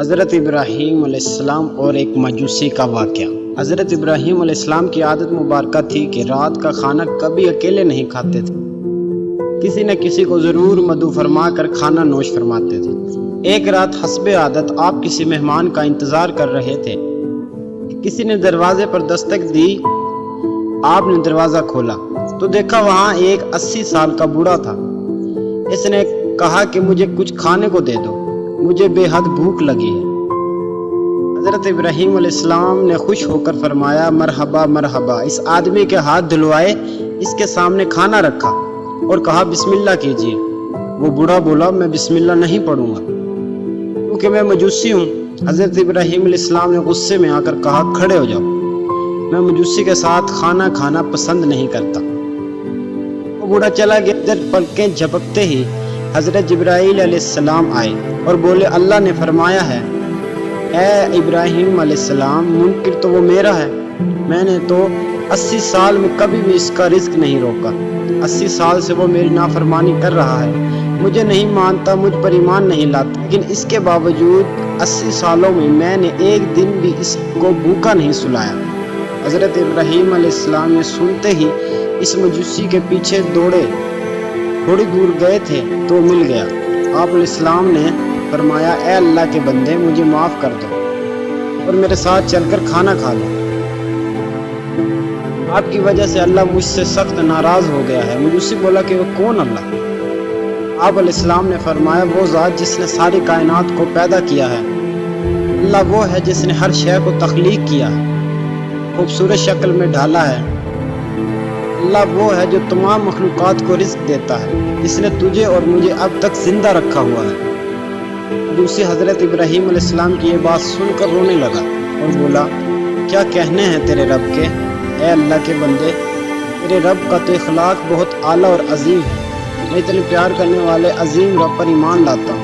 حضرت ابراہیم علیہ السلام اور ایک مجوسی کا واقعہ۔ حضرت ابراہیم علیہ السلام کی عادت مبارکہ تھی کہ رات کا کھانا کبھی اکیلے نہیں کھاتے تھے، کسی نہ کسی کو ضرور مدعو فرما کر کھانا نوش فرماتے تھے۔ ایک رات حسب عادت آپ کسی مہمان کا انتظار کر رہے تھے، کسی نے دروازے پر دستک دی۔ آپ نے دروازہ کھولا تو دیکھا وہاں ایک 80 سال کا بوڑھا تھا۔ اس نے کہا کہ مجھے کچھ کھانے کو دے دو، مجھے بے حد بھوک لگی ہے۔ حضرت ابراہیم علیہ السلام نے خوش ہو کر فرمایا، مرحبا مرحبا۔ اس آدمی کے ہاتھ دھلوائے، اس کے سامنے کھانا رکھا اور کہا بسم اللہ کیجیے۔ وہ بوڑھا بولا، میں بسم اللہ نہیں پڑھوں گا کیونکہ میں مجوسی ہوں۔ حضرت ابراہیم علیہ السلام نے غصے میں آ کر کہا، کھڑے ہو جاؤ، میں مجوسی کے ساتھ کھانا کھانا پسند نہیں کرتا۔ وہ بوڑھا چلا گیا۔ ادھر پلکیں جھپکتے ہی حضرت جبرائیل علیہ السلام آئے اور بولے، اللہ نے فرمایا ہے اے ابراہیم علیہ السلام، منکر تو وہ میرا ہے، میں نے تو 80 سال میں کبھی بھی اس کا رزق نہیں روکا، 80 سال سے وہ میری نافرمانی کر رہا ہے، مجھے نہیں مانتا، مجھ پر ایمان نہیں لاتا، لیکن اس کے باوجود 80 سالوں میں نے ایک دن بھی اس کو بھوکا نہیں سلایا۔ حضرت ابراہیم علیہ السلام یہ سنتے ہی اس مجوسی کے پیچھے دوڑے، تھوڑی دور گئے تھے تو مل گیا۔ آپ علیہ السلام نے فرمایا، اے اللہ کے بندے، مجھے معاف کر دو اور میرے ساتھ چل کر کھانا کھا لو، آپ کی وجہ سے اللہ مجھ سے سخت ناراض ہو گیا ہے۔ مجوسی بولا کہ وہ کون اللہ؟ آپ علیہ السلام نے فرمایا، وہ ذات جس نے ساری کائنات کو پیدا کیا ہے، اللہ وہ ہے جس نے ہر شے کو تخلیق کیا ہے، خوبصورت شکل میں ڈھالا ہے، اللہ وہ ہے جو تمام مخلوقات کو رزق دیتا ہے، جس نے تجھے اور مجھے اب تک زندہ رکھا ہوا ہے۔ دوسری حضرت ابراہیم علیہ السلام کی یہ بات سن کر رونے لگا اور بولا، کیا کہنے ہیں تیرے رب کے، اے اللہ کے بندے، تیرے رب کا تو اخلاق بہت اعلیٰ اور عظیم ہے، میں اتنے پیار کرنے والے عظیم رب پر ایمان لاتا ہوں۔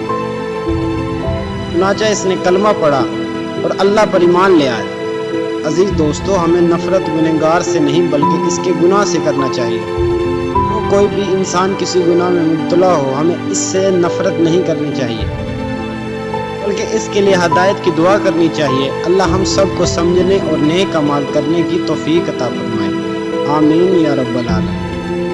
چنانچہ اس نے کلمہ پڑھا اور اللہ پر ایمان لے آیا۔ عزیز دوستو، ہمیں نفرت گنہگار سے نہیں بلکہ اس کے گناہ سے کرنا چاہیے۔ کوئی بھی انسان کسی گناہ میں مبتلا ہو، ہمیں اس سے نفرت نہیں کرنی چاہیے بلکہ اس کے لیے ہدایت کی دعا کرنی چاہیے۔ اللہ ہم سب کو سمجھنے اور نیک اعمال کرنے کی توفیق عطا فرمائے، آمین یا رب العالمین۔